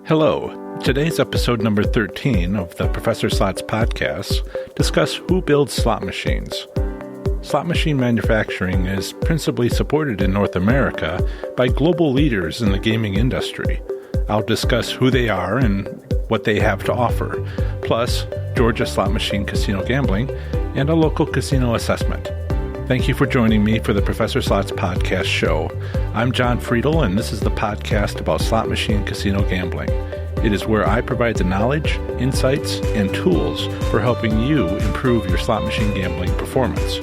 Hello. Today's episode number 13 of the Professor Slots podcast discuss who builds slot machines. Slot machine manufacturing is principally supported in North America by global leaders in the gaming industry. I'll discuss who they are and what they have to offer, plus Georgia slot machine casino gambling and a local casino assessment. Thank you for joining me for the Professor Slots podcast show. I'm John Friedel, and this is the podcast about slot machine casino gambling. It is where I provide the knowledge, insights, and tools for helping you improve your slot machine gambling performance.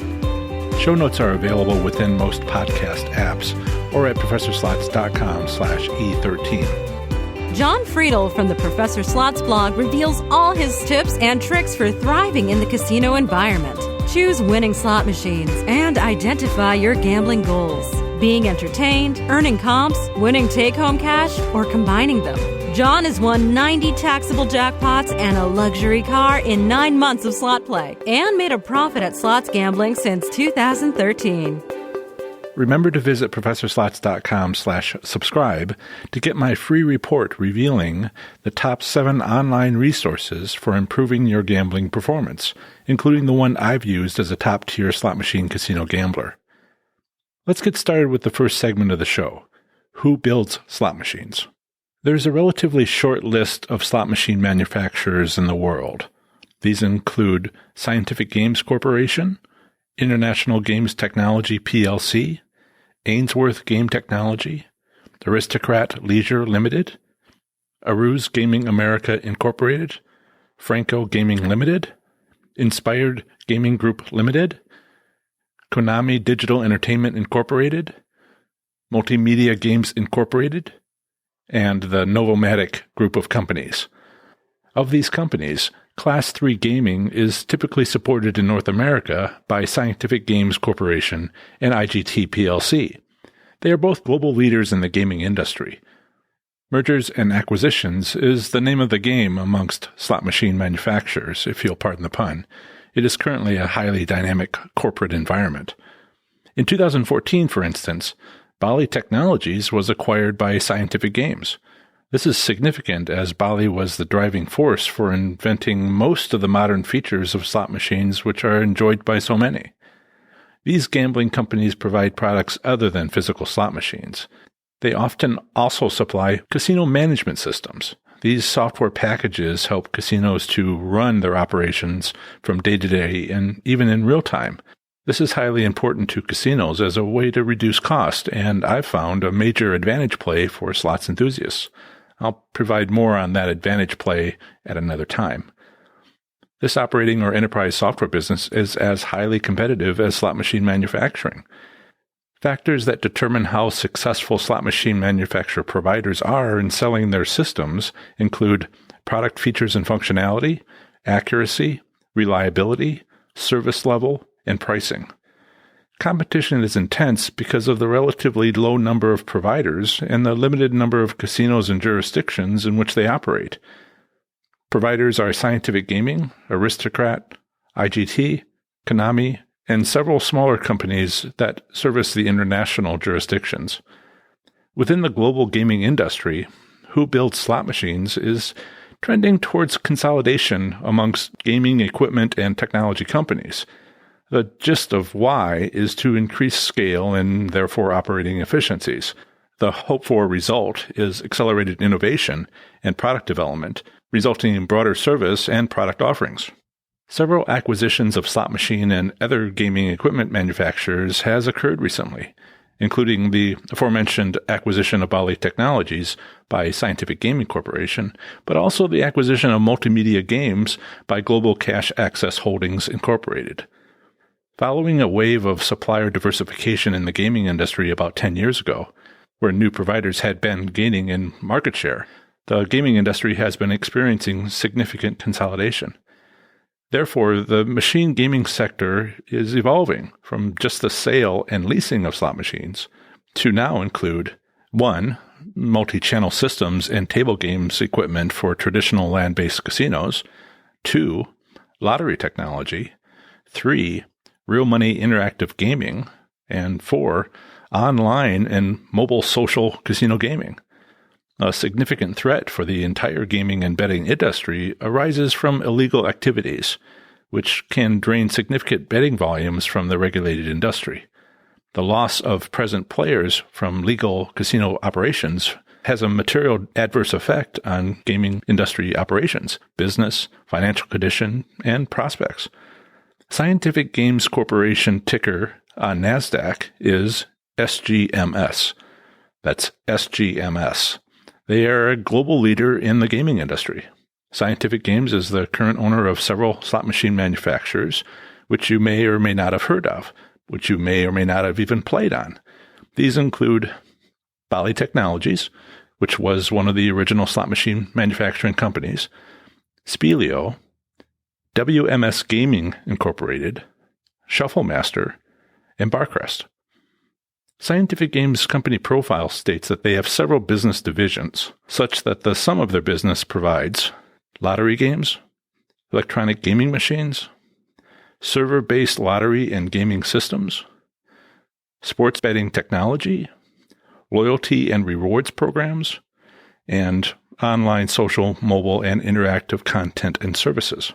Show notes are available within most podcast apps or at professorslots.com/E13. John Friedel from the Professor Slots blog reveals all his tips and tricks for thriving in the casino environment. Choose winning slot machines and identify your gambling goals. Being entertained, earning comps, winning take-home cash, or combining them. John has won 90 taxable jackpots and a luxury car in 9 months of slot play and made a profit at slots gambling since 2013. Remember to visit professorslots.com/subscribe to get my free report revealing the top 7 online resources for improving your gambling performance, including the one I've used as a top-tier slot machine casino gambler. Let's get started with the first segment of the show, who builds slot machines. There's a relatively short list of slot machine manufacturers in the world. These include Scientific Games Corporation, International Games Technology plc, Ainsworth Game Technology, Aristocrat Leisure Limited, Aruz Gaming America Incorporated, Franco Gaming Limited, Inspired Gaming Group Limited, Konami Digital Entertainment Incorporated, Multimedia Games Incorporated, and the Novomatic Group of companies. Of these companies, Class 3 gaming is typically supported in North America by Scientific Games Corporation and IGT plc. They are both global leaders in the gaming industry. Mergers and acquisitions is the name of the game amongst slot machine manufacturers, if you'll pardon the pun. It is currently a highly dynamic corporate environment. In 2014, for instance, Bally Technologies was acquired by Scientific Games. This is significant as Bally was the driving force for inventing most of the modern features of slot machines which are enjoyed by so many. These gambling companies provide products other than physical slot machines. They often also supply casino management systems. These software packages help casinos to run their operations from day to day and even in real time. This is highly important to casinos as a way to reduce cost, and I've found a major advantage play for slots enthusiasts. I'll provide more on that advantage play at another time. This operating or enterprise software business is as highly competitive as slot machine manufacturing. Factors that determine how successful slot machine manufacturer providers are in selling their systems include product features and functionality, accuracy, reliability, service level, and pricing. Competition is intense because of the relatively low number of providers and the limited number of casinos and jurisdictions in which they operate. Providers are Scientific Gaming, Aristocrat, IGT, Konami, and several smaller companies that service the international jurisdictions. Within the global gaming industry, who builds slot machines is trending towards consolidation amongst gaming equipment and technology companies. The gist of why is to increase scale and therefore operating efficiencies. The hoped-for result is accelerated innovation and product development, resulting in broader service and product offerings. Several acquisitions of slot machine and other gaming equipment manufacturers has occurred recently, including the aforementioned acquisition of Bally Technologies by Scientific Gaming Corporation, but also the acquisition of Multimedia Games by Global Cash Access Holdings Incorporated. Following a wave of supplier diversification in the gaming industry about 10 years ago, where new providers had been gaining in market share, the gaming industry has been experiencing significant consolidation. Therefore, the machine gaming sector is evolving from just the sale and leasing of slot machines to now include 1. Multi-channel systems and table games equipment for traditional land-based casinos, 2. Lottery technology, 3. Real money interactive gaming, and 4. Online and mobile social casino gaming. A significant threat for the entire gaming and betting industry arises from illegal activities, which can drain significant betting volumes from the regulated industry. The loss of present players from legal casino operations has a material adverse effect on gaming industry operations, business, financial condition, and prospects. Scientific Games Corporation ticker on NASDAQ is SGMS. That's SGMS. They are a global leader in the gaming industry. Scientific Games is the current owner of several slot machine manufacturers, which you may or may not have heard of, which you may or may not have even played on. These include Bally Technologies, which was one of the original slot machine manufacturing companies, Spielio, WMS Gaming Incorporated, Shufflemaster, and Barcrest. Scientific Games company profile states that they have several business divisions, such that the sum of their business provides lottery games, electronic gaming machines, server-based lottery and gaming systems, sports betting technology, loyalty and rewards programs, and online, social, mobile, and interactive content and services.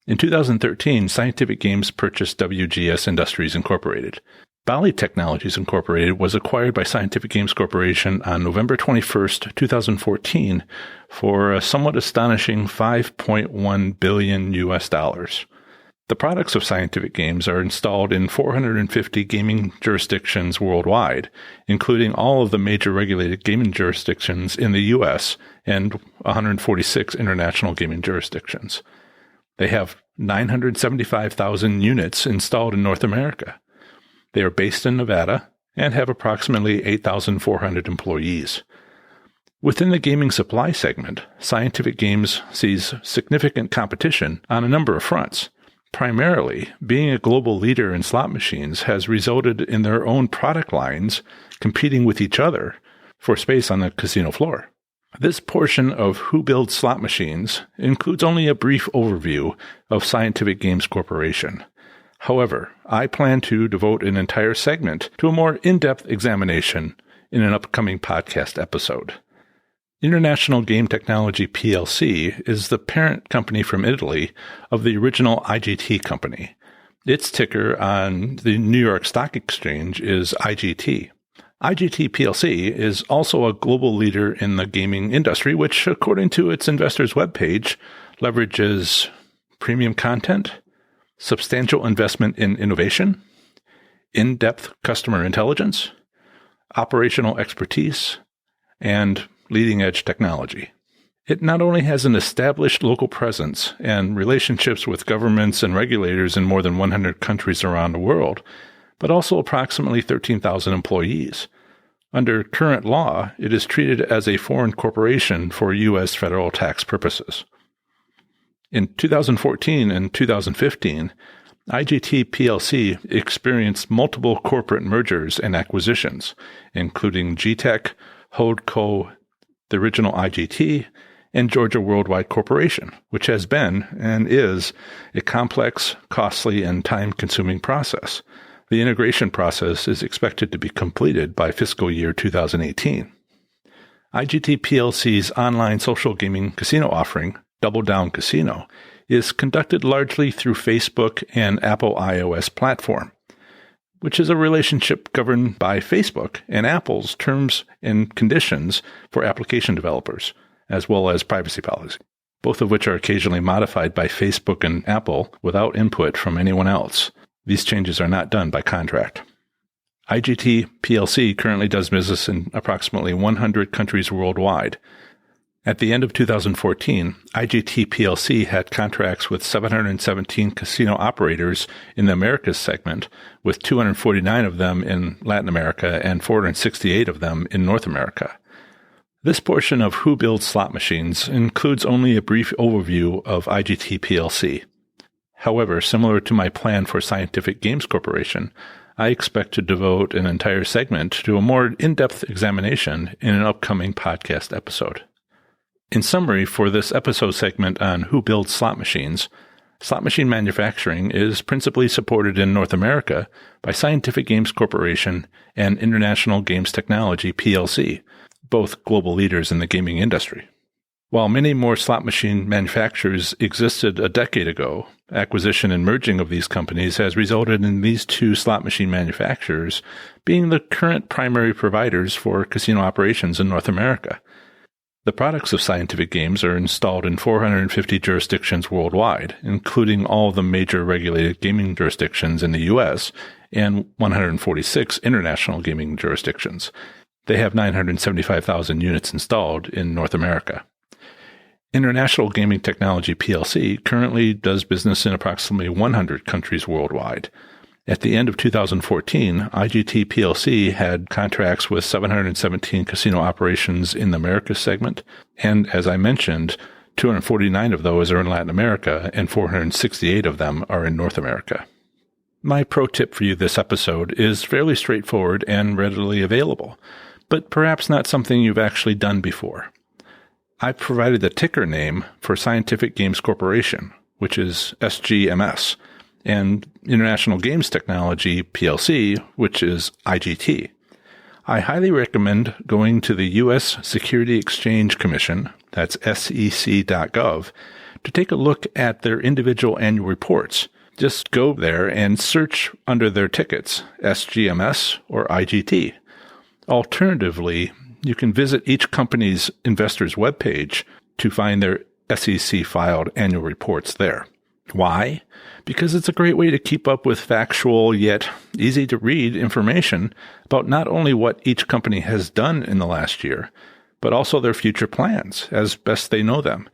In 2013, Scientific Games purchased WGS Industries Incorporated. Bally Technologies Incorporated was acquired by Scientific Games Corporation on November 21, 2014, for a somewhat astonishing $5.1 billion. The products of Scientific Games are installed in 450 gaming jurisdictions worldwide, including all of the major regulated gaming jurisdictions in the U.S. and 146 international gaming jurisdictions. They have 975,000 units installed in North America. They are based in Nevada and have approximately 8,400 employees. Within the gaming supply segment, Scientific Games sees significant competition on a number of fronts. Primarily, being a global leader in slot machines has resulted in their own product lines competing with each other for space on the casino floor. This portion of Who Builds Slot Machines includes only a brief overview of Scientific Games Corporation. However, I plan to devote an entire segment to a more in-depth examination in an upcoming podcast episode. International Game Technology plc is the parent company from Italy of the original IGT company. Its ticker on the New York Stock Exchange is IGT. IGT plc is also a global leader in the gaming industry, which, according to its investors' webpage, leverages premium content, substantial investment in innovation, in-depth customer intelligence, operational expertise, and leading-edge technology. It not only has an established local presence and relationships with governments and regulators in more than 100 countries around the world, but also approximately 13,000 employees. Under current law, it is treated as a foreign corporation for U.S. federal tax purposes. In 2014 and 2015, IGT plc experienced multiple corporate mergers and acquisitions, including GTech, Holdco, the original IGT, and Georgia Worldwide Corporation, which has been and is a complex, costly, and time-consuming process. The integration process is expected to be completed by fiscal year 2018. IGT plc's online social gaming casino offering, Double Down Casino, is conducted largely through Facebook and Apple iOS platform, which is a relationship governed by Facebook and Apple's terms and conditions for application developers, as well as privacy policy, both of which are occasionally modified by Facebook and Apple without input from anyone else. These changes are not done by contract. IGT plc currently does business in approximately 100 countries worldwide. At the end of 2014, IGT plc had contracts with 717 casino operators in the Americas segment, with 249 of them in Latin America and 468 of them in North America. This portion of Who Builds Slot Machines includes only a brief overview of IGT plc. However, similar to my plan for Scientific Games Corporation, I expect to devote an entire segment to a more in-depth examination in an upcoming podcast episode. In summary, for this episode segment on Who Builds Slot Machines, slot machine manufacturing is principally supported in North America by Scientific Games Corporation and International Games Technology plc, both global leaders in the gaming industry. While many more slot machine manufacturers existed a decade ago, acquisition and merging of these companies has resulted in these two slot machine manufacturers being the current primary providers for casino operations in North America. The products of Scientific Games are installed in 450 jurisdictions worldwide, including all the major regulated gaming jurisdictions in the U.S. and 146 international gaming jurisdictions. They have 975,000 units installed in North America. International Gaming Technology plc currently does business in approximately 100 countries worldwide. At the end of 2014, IGT plc had contracts with 717 casino operations in the Americas segment, and as I mentioned, 249 of those are in Latin America and 468 of them are in North America. My pro tip for you this episode is fairly straightforward and readily available, but perhaps not something you've actually done before. I've provided the ticker name for Scientific Games Corporation, which is SGMS, and International Games Technology plc, which is IGT. I highly recommend going to the U.S. Security Exchange Commission, that's SEC.gov, to take a look at their individual annual reports. Just go there and search under their tickets, SGMS or IGT. Alternatively, you can visit each company's investors' webpage to find their SEC-filed annual reports there. Why? Because it's a great way to keep up with factual yet easy-to-read information about not only what each company has done in the last year, but also their future plans, as best they know them.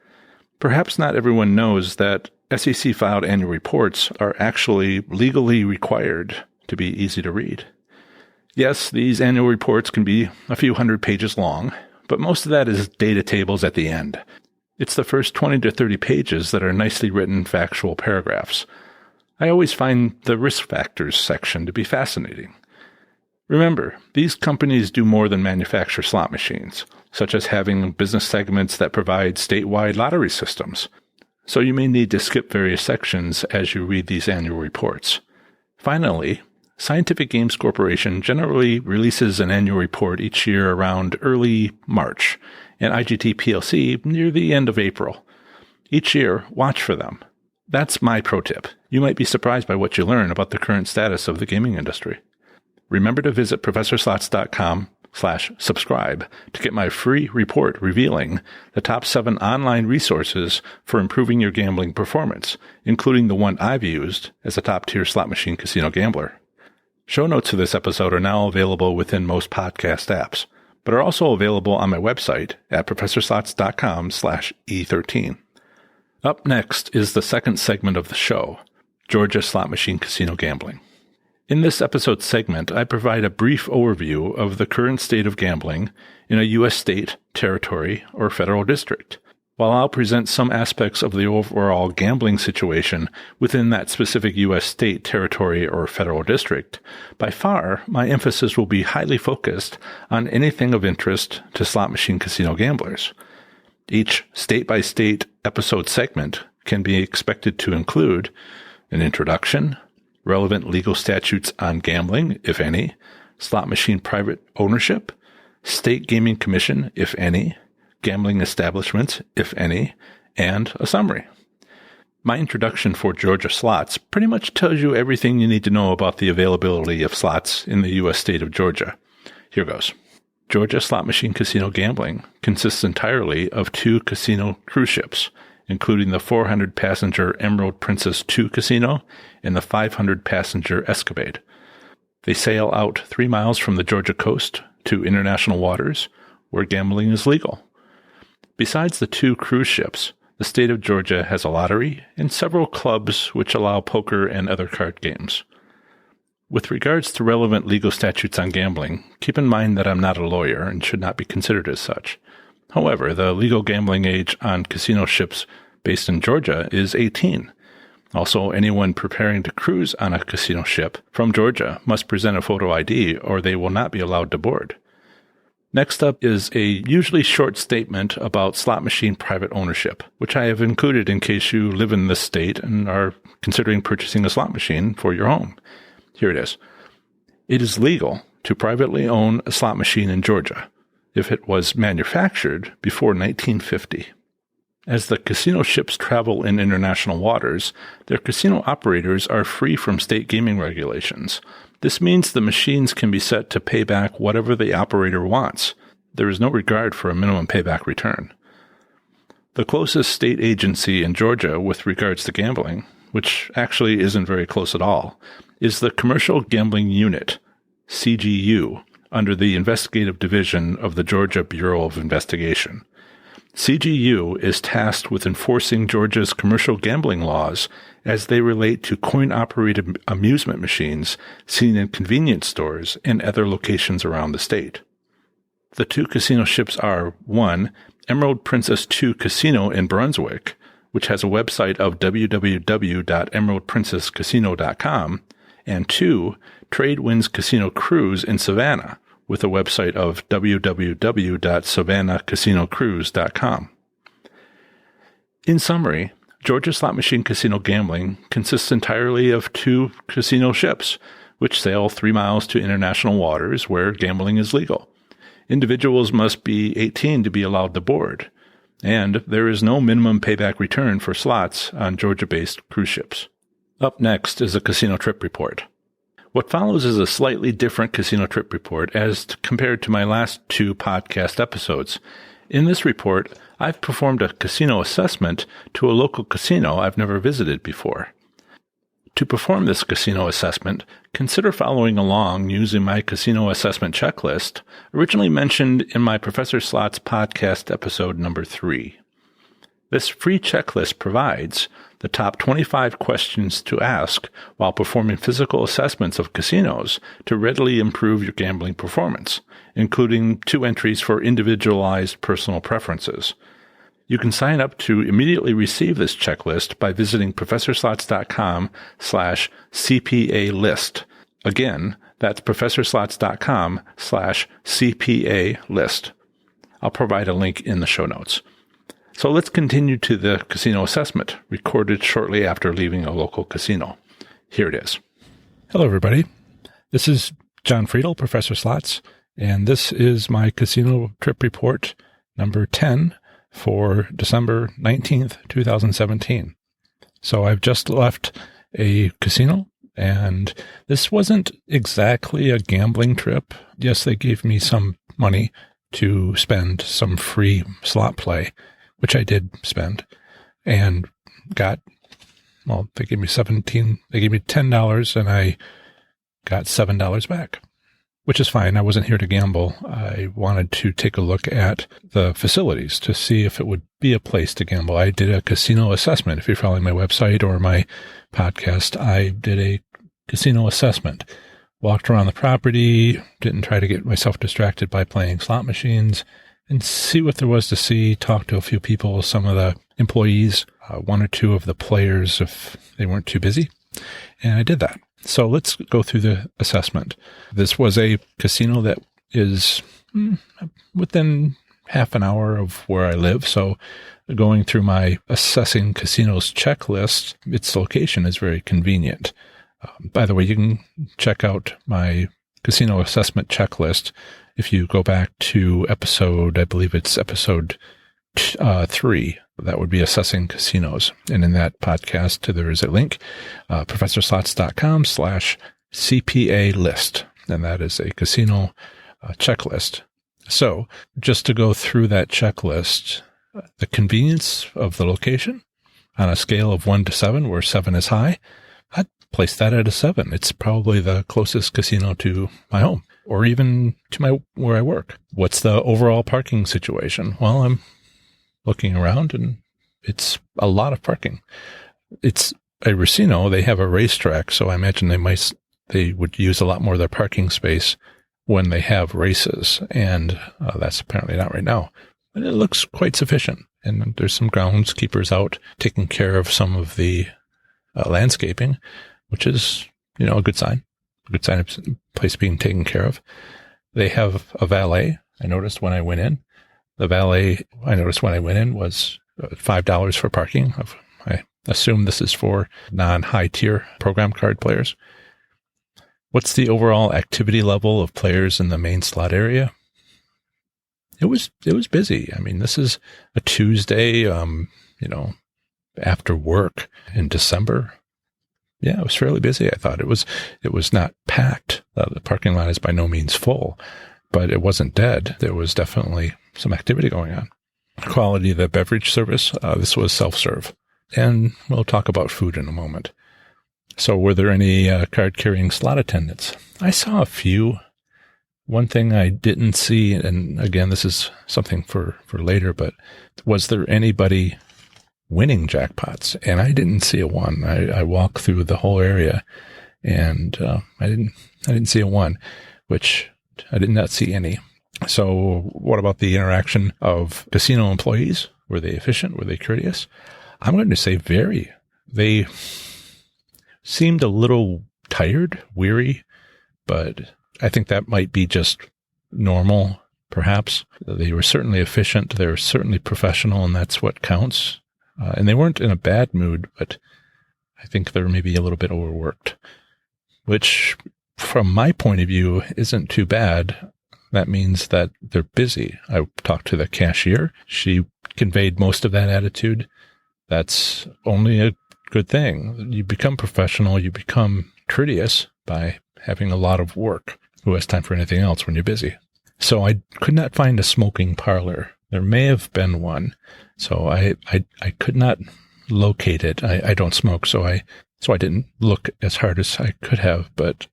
Perhaps not everyone knows that SEC-filed annual reports are actually legally required to be easy to read. Yes, these annual reports can be a few hundred pages long, but most of that is data tables at the end. It's the first 20 to 30 pages that are nicely written factual paragraphs. I always find the risk factors section to be fascinating. Remember, these companies do more than manufacture slot machines, such as having business segments that provide statewide lottery systems. So you may need to skip various sections as you read these annual reports. Finally, Scientific Games Corporation generally releases an annual report each year around early March, and IGT plc near the end of April. Each year, watch for them. That's my pro tip. You might be surprised by what you learn about the current status of the gaming industry. Remember to visit ProfessorSlots.com/subscribe to get my free report revealing the top 7 online resources for improving your gambling performance, including the one I've used as a top-tier slot machine casino gambler. Show notes of this episode are now available within most podcast apps, but are also available on my website at ProfessorSlots.com/E13. Up next is the second segment of the show, Georgia Slot Machine Casino Gambling. In this episode segment, I provide a brief overview of the current state of gambling in a U.S. state, territory, or federal district. While I'll present some aspects of the overall gambling situation within that specific U.S. state, territory, or federal district, by far my emphasis will be highly focused on anything of interest to slot machine casino gamblers. Each state-by-state episode segment can be expected to include an introduction, relevant legal statutes on gambling, if any, slot machine private ownership, state gaming commission, if any, gambling establishments, if any, and a summary. My introduction for Georgia slots pretty much tells you everything you need to know about the availability of slots in the U.S. state of Georgia. Here goes. Georgia slot machine casino gambling consists entirely of 2 casino cruise ships, including the 400-passenger Emerald Princess II casino and the 500-passenger Escapade. They sail out 3 miles from the Georgia coast to international waters, where gambling is legal. Besides the 2 cruise ships, the state of Georgia has a lottery and several clubs which allow poker and other card games. With regards to relevant legal statutes on gambling, keep in mind that I'm not a lawyer and should not be considered as such. However, the legal gambling age on casino ships based in Georgia is 18. Also, anyone preparing to cruise on a casino ship from Georgia must present a photo ID or they will not be allowed to board. Next up is a usually short statement about slot machine private ownership, which I have included in case you live in this state and are considering purchasing a slot machine for your home. Here it is. It is legal to privately own a slot machine in Georgia. if it was manufactured before 1950. As the casino ships travel in international waters, their casino operators are free from state gaming regulations. This means the machines can be set to pay back whatever the operator wants. There is no regard for a minimum payback return. The closest state agency in Georgia with regards to gambling, which actually isn't very close at all, is the Commercial Gambling Unit, CGU, under the Investigative Division of the Georgia Bureau of Investigation. CGU is tasked with enforcing Georgia's commercial gambling laws as they relate to coin-operated amusement machines seen in convenience stores and other locations around the state. The two casino ships are 1. Emerald Princess II Casino in Brunswick, which has a website of www.emeraldprincesscasino.com, and 2. Tradewinds Casino Cruise in Savannah, with a website of www.savannahcasinocruise.com. In summary, Georgia slot machine casino gambling consists entirely of two casino ships, which sail 3 miles to international waters where gambling is legal. Individuals must be 18 to be allowed to board, and there is no minimum payback return for slots on Georgia-based cruise ships. Up next is a casino trip report. What follows is a slightly different casino trip report as compared to my last 2 podcast episodes. In this report, I've performed a casino assessment to a local casino I've never visited before. To perform this casino assessment, consider following along using my casino assessment checklist, originally mentioned in my Professor Slots podcast episode number 3. This free checklist provides the top 25 questions to ask while performing physical assessments of casinos to readily improve your gambling performance, including 2 entries for individualized personal preferences. You can sign up to immediately receive this checklist by visiting professorslots.com/CPA list. Again, that's professorslots.com/CPA list. I'll provide a link in the show notes. So let's continue to the casino assessment, recorded shortly after leaving a local casino. Here it is. Hello, everybody. This is John Friedel, Professor Slots, and this is my casino trip report number 10 for December 19th, 2017. So I've just left a casino, and this wasn't exactly a gambling trip. Yes, they gave me some money to spend some free slot play, which I did spend, and got, well, they gave me $10, and I got $7 back, which is fine. I wasn't here to gamble. I wanted to take a look at the facilities to see if it would be a place to gamble. I did a casino assessment. If you're following my website or my podcast, I did a casino assessment. Walked around the property, didn't try to get myself distracted by playing slot machines, and see what there was to see, talk to a few people, some of the employees, 1 or 2 of the players if they weren't too busy. And I did that. So let's go through the assessment. This was a casino that is within half an hour of where I live. So going through my assessing casinos checklist, its location is very convenient. By the way, you can check out my casino assessment checklist if you go back to episode, I believe it's episode 3, that would be assessing casinos. And in that podcast, there is a link, professorslots.com/CPA list. And that is a casino checklist. So just to go through that checklist, the convenience of the location on a scale of 1 to 7, where 7 is high, I'd place that at a 7. It's probably the closest casino to my home, or even to where I work. What's the overall parking situation? Well, I'm looking around, and it's a lot of parking. It's a casino. They have a racetrack, so I imagine they would use a lot more of their parking space when they have races, and that's apparently not right now. But it looks quite sufficient, and there's some groundskeepers out taking care of some of the landscaping, which is, a good sign. A good sign of the place being taken care of. They have a valet. I noticed when I went in. The valet I noticed when I went in was $5 for parking. I assume this is for non-high tier program card players. What's the overall activity level of players in the main slot area? It was busy. I mean, this is a Tuesday, after work in December. Yeah, it was fairly busy. I thought it was not packed. The parking lot is by no means full, but it wasn't dead. There was definitely some activity going on. Quality of the beverage service. This was self-serve. And we'll talk about food in a moment. So were there any card-carrying slot attendants? I saw a few. One thing I didn't see, and again, this is something for later, but was there anybody winning jackpots? And I didn't see a one. I walked through the whole area, and I didn't see a one, which I did not see any. So what about the interaction of casino employees? Were they efficient? Were they courteous? I'm going to say very. They seemed a little tired, weary, but I think that might be just normal, perhaps. They were certainly efficient. They were certainly professional, and that's what counts. And they weren't in a bad mood, but I think they were maybe a little bit overworked, which from my point of view isn't too bad. That means that they're busy. I talked to the cashier. She conveyed most of that attitude. That's only a good thing. You become professional. You become courteous by having a lot of work. Who has time for anything else when you're busy? So I could not find a smoking parlor. There may have been one. So I could not locate it. I don't smoke, so I didn't look as hard as I could have, but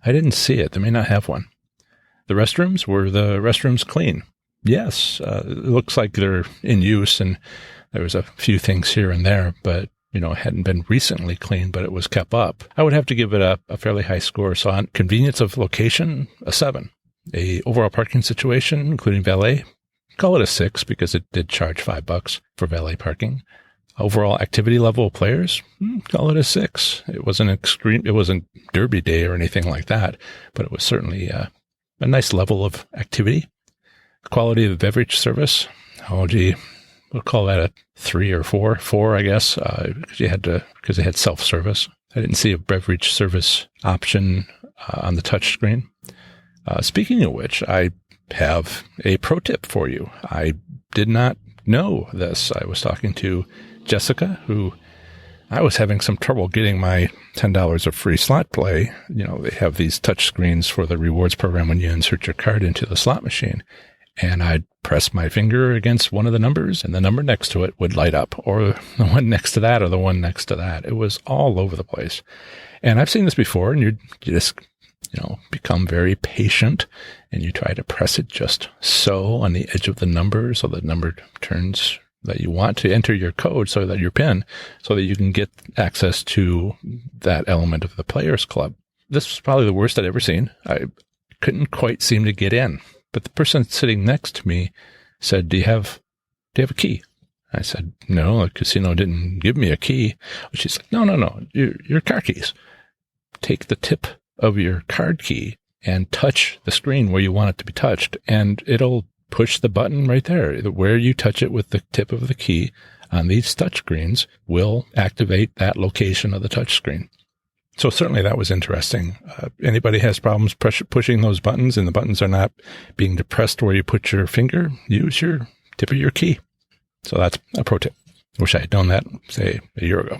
I didn't see it. They may not have one. The restrooms, were the restrooms clean? Yes. It looks like they're in use, and there was a few things here and there, but it hadn't been recently cleaned, but it was kept up. I would have to give it a fairly high score. So on convenience of location, a 7. A overall parking situation, including valet, call it a 6 because it did charge $5 for valet parking. Overall activity level of players, call it a 6. It wasn't extreme. It wasn't Derby Day or anything like that, but it was certainly a nice level of activity. Quality of the beverage service, we'll call that a 3 or 4. 4, I guess, because they had self-service. I didn't see a beverage service option on the touch screen. Speaking of which, I have a pro tip for you. I did not know this. I was talking to Jessica, who I was having some trouble getting my $10 of free slot play. They have these touch screens for the rewards program when you insert your card into the slot machine. And I'd press my finger against one of the numbers, and the number next to it would light up, or the one next to that, or the one next to that. It was all over the place. And I've seen this before, and you just, become very patient, and you try to press it just so on the edge of the number, so the number turns that you want to enter your code, so that your PIN, so that you can get access to that element of the Players Club. This was probably the worst I'd ever seen. I couldn't quite seem to get in. But the person sitting next to me said, do you have a key? I said, no, the casino didn't give me a key. She's like, no, your car keys. Take the tip of your card key and touch the screen where you want it to be touched, and it'll push the button right there. Where you touch it with the tip of the key on these touch screens will activate that location of the touch screen. So certainly that was interesting. Anybody has problems pushing those buttons and the buttons are not being depressed where you put your finger, use your tip of your key. So that's a pro tip. Wish I had known that, say, a year ago.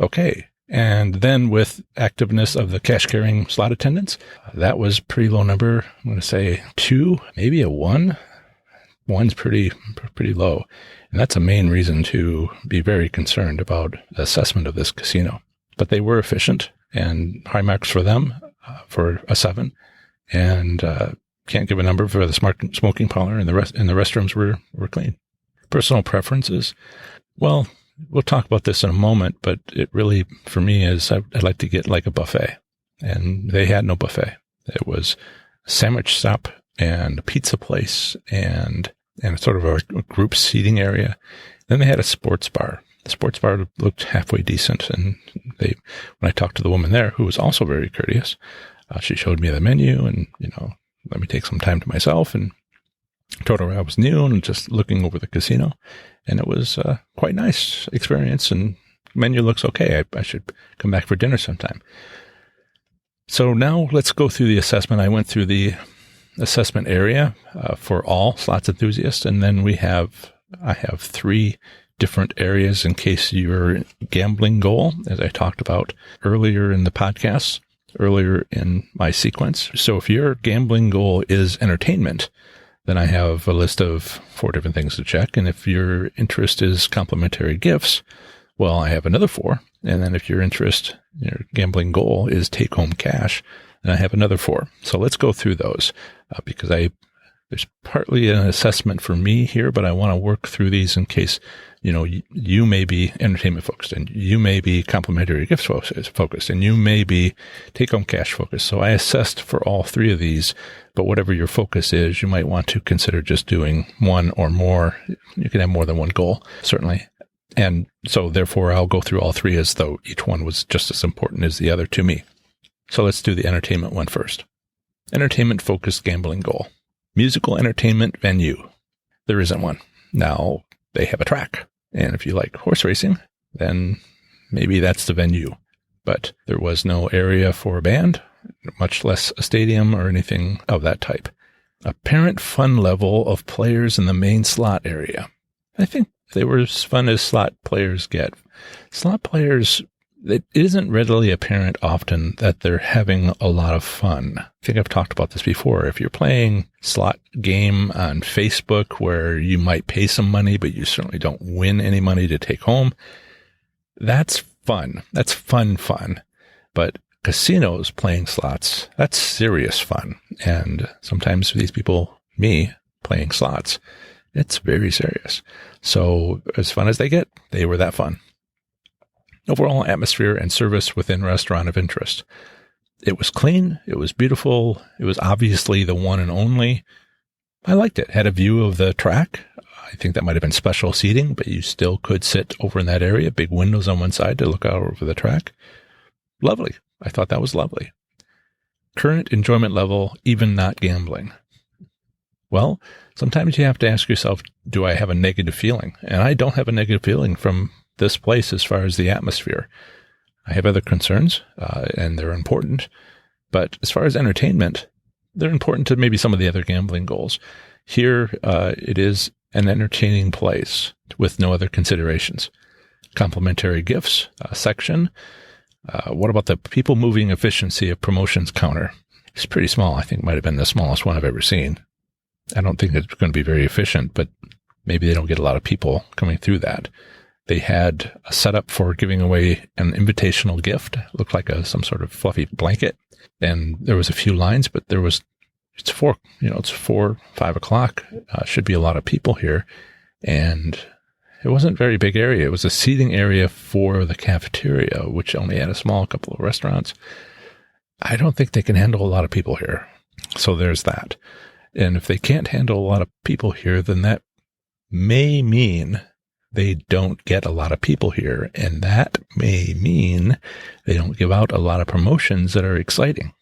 Okay. And then with activeness of the cash carrying slot attendants, that was pretty low number. I'm going to say 2, maybe a 1. 1's pretty low. And that's a main reason to be very concerned about the assessment of this casino. But they were efficient, and high marks for them for a 7. And can't give a number for the smoking parlor, and the restrooms were clean. Personal preferences. Well, we'll talk about this in a moment, but it really, for me, is I'd like to get like a buffet. And they had no buffet. It was a sandwich shop and a pizza place and sort of a group seating area. Then they had a sports bar. The sports bar looked halfway decent. And when I talked to the woman there, who was also very courteous, she showed me the menu and, let me take some time to myself, and told her I was new and just looking over the casino. And it was quite nice experience, and menu looks okay. I should come back for dinner sometime. So now let's go through the assessment. I went through the assessment area for all slots enthusiasts. And then I have 3 different areas in case your gambling goal, as I talked about earlier in the podcast, earlier in my sequence. So if your gambling goal is entertainment, then I have a list of 4 different things to check. And if your interest is complimentary gifts, well, I have another 4. And then if your gambling goal is take home cash, then I have another 4. So let's go through those because there's partly an assessment for me here, but I want to work through these in case, you may be entertainment focused and you may be complimentary gifts focused and you may be take home cash focused. So I assessed for all 3 of these, but whatever your focus is, you might want to consider just doing 1 or more. You can have more than 1 goal, certainly. And so therefore I'll go through all 3 as though each one was just as important as the other to me. So let's do the entertainment one first. Entertainment focused gambling goal. Musical entertainment venue. There isn't one. Now, they have a track. And if you like horse racing, then maybe that's the venue. But there was no area for a band, much less a stadium or anything of that type. Apparent fun level of players in the main slot area. I think they were as fun as slot players get. Slot players, it isn't readily apparent often that they're having a lot of fun. I think I've talked about this before. If you're playing slot game on Facebook where you might pay some money, but you certainly don't win any money to take home, that's fun. That's fun. But casinos playing slots, that's serious fun. And sometimes for these people, me, playing slots, it's very serious. So as fun as they get, they were that fun. Overall atmosphere and service within restaurant of interest. It was clean. It was beautiful. It was obviously the one and only. I liked it. Had a view of the track. I think that might have been special seating, but you still could sit over in that area. Big windows on one side to look out over the track. Lovely. I thought that was lovely. Current enjoyment level, even not gambling. Well, sometimes you have to ask yourself, do I have a negative feeling? And I don't have a negative feeling from this place as far as the atmosphere. I have other concerns, and they're important. But as far as entertainment, they're important to maybe some of the other gambling goals. Here, it is an entertaining place with no other considerations. Complimentary gifts section. What about the people moving efficiency of promotions counter? It's pretty small. I think it might have been the smallest one I've ever seen. I don't think it's going to be very efficient, but maybe they don't get a lot of people coming through that. They had a setup for giving away an invitational gift. It looked like some sort of fluffy blanket. And there was a few lines, but it's 4, it's 5 o'clock. Should be a lot of people here. And it wasn't a very big area. It was a seating area for the cafeteria, which only had a small couple of restaurants. I don't think they can handle a lot of people here. So there's that. And if they can't handle a lot of people here, then that may mean they don't get a lot of people here. And that may mean they don't give out a lot of promotions that are exciting.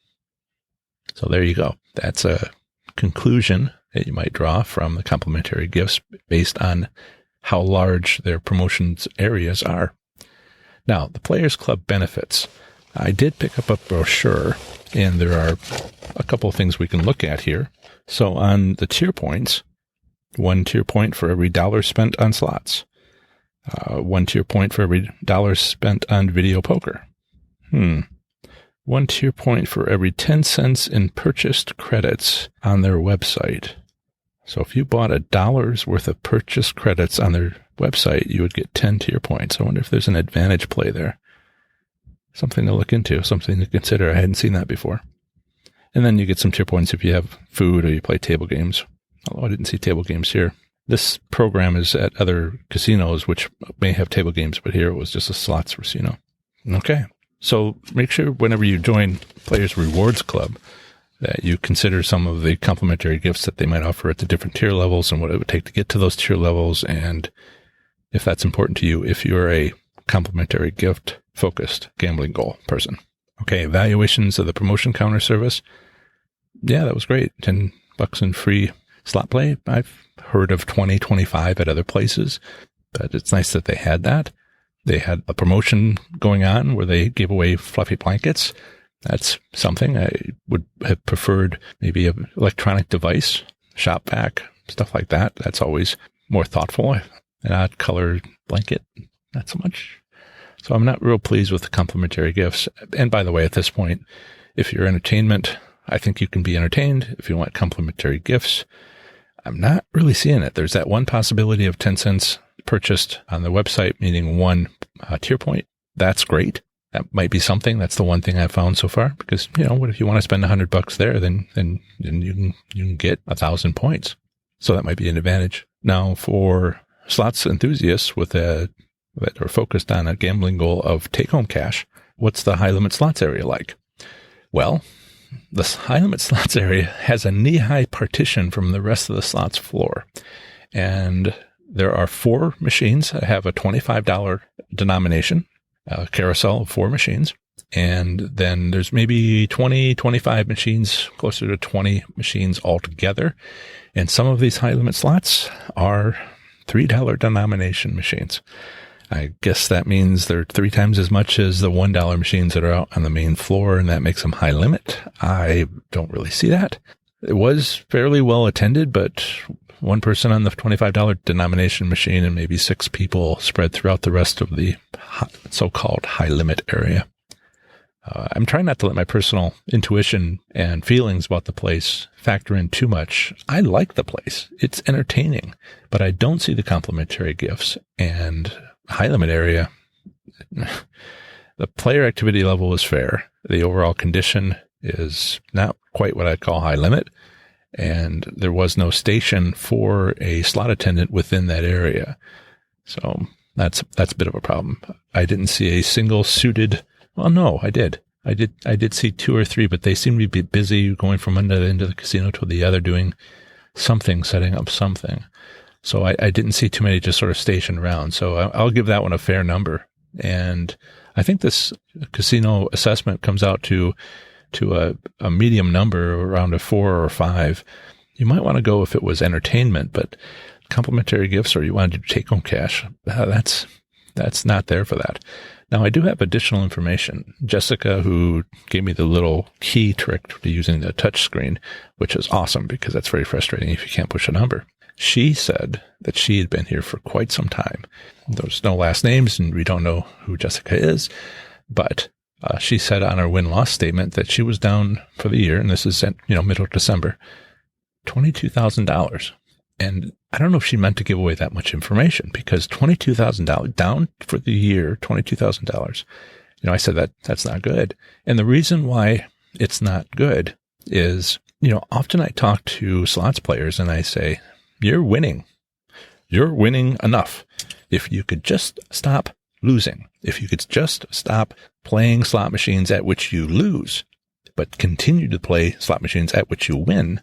So there you go. That's a conclusion that you might draw from the complimentary gifts based on how large their promotions areas are. Now, the Players Club benefits. I did pick up a brochure, and there are a couple of things we can look at here. So on the tier points, 1 tier point for every $1 spent on slots. 1 tier point for every $1 spent on video poker. 1 tier point for every 10 cents in purchased credits on their website. So if you bought $1 worth of purchased credits on their website, you would get 10 tier points. I wonder if there's an advantage play there. Something to look into, something to consider. I hadn't seen that before. And then you get some tier points if you have food or you play table games. Although I didn't see table games here. This program is at other casinos, which may have table games, but here it was just a slots casino. Okay. So make sure whenever you join Players Rewards Club that you consider some of the complimentary gifts that they might offer at the different tier levels and what it would take to get to those tier levels. And if that's important to you, if you're a complimentary gift focused gambling goal person. Okay. Evaluations of the promotion counter service. Yeah, that was great. $10 in free slot play. I've heard of 20, 25 at other places, but it's nice that they had that. They had a promotion going on where they gave away fluffy blankets. That's something. I would have preferred maybe an electronic device, shop vac, stuff like that. That's always more thoughtful. An odd color blanket, not so much. So I'm not real pleased with the complimentary gifts. And by the way, at this point, if you're entertainment, I think you can be entertained. If you want complimentary gifts, I'm not really seeing it. There's that one possibility of 10 cents purchased on the website, meaning one tier point. That's great. That might be something. That's the one thing I've found so far, because, what if you want to spend $100 there, then you can get 1,000 points. So that might be an advantage. Now for slots enthusiasts that are focused on a gambling goal of take home cash, what's the high limit slots area like? Well, the high limit slots area has a knee-high partition from the rest of the slots floor. And there are 4 machines that have a $25 denomination. A carousel of 4 machines. And then there's maybe 20, 25 machines, closer to 20 machines altogether. And some of these high limit slots are $3 denomination machines. I guess that means they're 3 times as much as the $1 machines that are out on the main floor, and that makes them high limit. I don't really see that. It was fairly well attended, but one person on the $25 denomination machine and maybe 6 people spread throughout the rest of the so-called high-limit area. I'm trying not to let my personal intuition and feelings about the place factor in too much. I like the place. It's entertaining, but I don't see the complimentary gifts. And high-limit area, the player activity level is fair. The overall condition is not quite what I'd call high-limit. And there was no station for a slot attendant within that area. So that's a bit of a problem. I didn't see a single suited. Well, no, I did. I did see 2 or 3, but they seemed to be busy going from one end of the casino to the other, doing something, setting up something. So I didn't see too many just sort of stationed around. So I'll give that one a fair number. And I think this casino assessment comes out to a medium number, around a 4 or 5. You might want to go if it was entertainment, but complimentary gifts, or you wanted to take home cash, that's not there for that. Now, I do have additional information. Jessica, who gave me the little key trick to using the touch screen, which is awesome because that's very frustrating if you can't push a number. She said that she had been here for quite some time. There's no last names, and we don't know who Jessica is, but she said on her win-loss statement that she was down for the year, and this is at, middle of December, $22,000. And I don't know if she meant to give away that much information, because $22,000 down for the year, $22,000. I said that's not good. And the reason why it's not good is, often I talk to slots players and I say, you're winning enough. If you could just stop losing, if you could just stop playing slot machines at which you lose, but continue to play slot machines at which you win,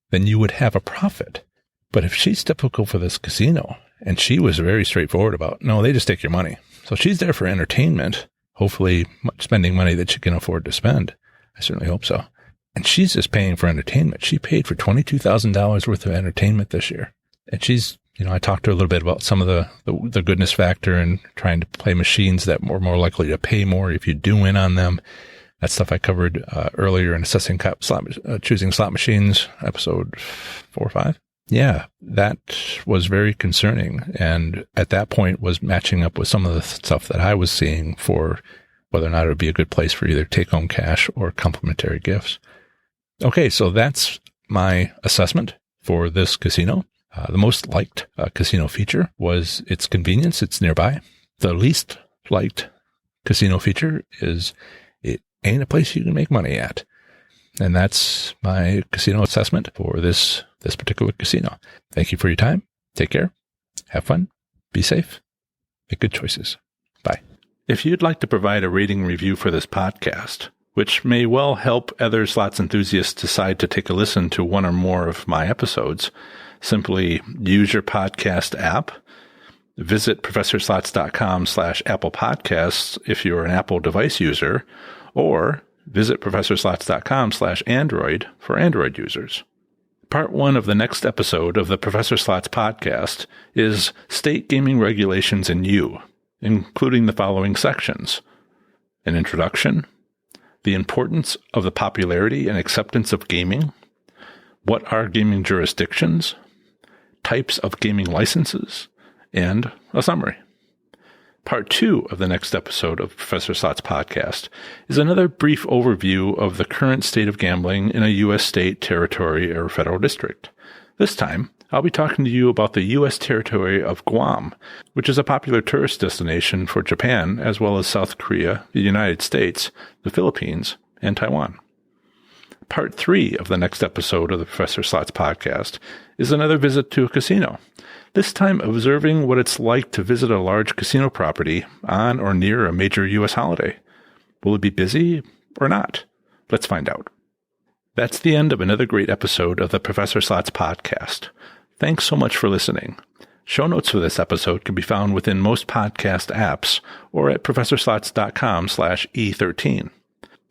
then you would have a profit. But if she's typical for this casino, and she was very straightforward about, no, they just take your money. So she's there for entertainment, hopefully spending money that she can afford to spend. I certainly hope so. And she's just paying for entertainment. She paid for $22,000 worth of entertainment this year. And she's, I talked to her a little bit about some of the goodness factor and trying to play machines that were more likely to pay more if you do win on them. That stuff I covered earlier in assessing choosing slot machines, episode 4 or 5. Yeah, that was very concerning. And at that point was matching up with some of the stuff that I was seeing for whether or not it would be a good place for either take-home cash or complimentary gifts. Okay, so that's my assessment for this casino. The most liked casino feature was its convenience. It's nearby. The least liked casino feature is it ain't a place you can make money at. And that's my casino assessment for this particular casino. Thank you for your time. Take care. Have fun. Be safe. Make good choices. Bye. If you'd like to provide a rating review for this podcast, which may well help other slots enthusiasts decide to take a listen to one or more of my episodes, simply use your podcast app. Visit ProfessorSlots.com/Apple Podcasts if you're an Apple device user, or visit ProfessorSlots.com/Android for Android users. Part 1 of the next episode of the Professor Slots podcast is State Gaming Regulations in U, including the following sections: an introduction, the importance of the popularity and acceptance of gaming, what are gaming jurisdictions, types of gaming licenses, and a summary. Part 2 of the next episode of Professor Slott's podcast is another brief overview of the current state of gambling in a U.S. state, territory, or federal district. This time, I'll be talking to you about the U.S. territory of Guam, which is a popular tourist destination for Japan, as well as South Korea, the United States, the Philippines, and Taiwan. Part 3 of the next episode of the Professor Slott's podcast is another visit to a casino, this time observing what it's like to visit a large casino property on or near a major U.S. holiday. Will it be busy or not? Let's find out. That's the end of another great episode of the Professor Slott's podcast. Thanks so much for listening. Show notes for this episode can be found within most podcast apps or at professorslots.com/E13.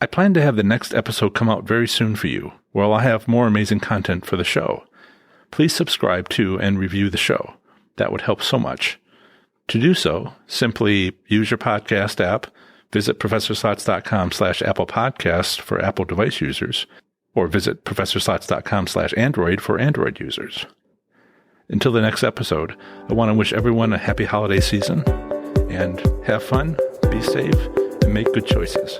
I plan to have the next episode come out very soon for you, where I'll have more amazing content for the show. Please subscribe to and review the show. That would help so much. To do so, simply use your podcast app, visit professorslots.com/Apple Podcast for Apple device users, or visit professorslots.com/Android for Android users. Until the next episode, I want to wish everyone a happy holiday season, and have fun, be safe, and make good choices.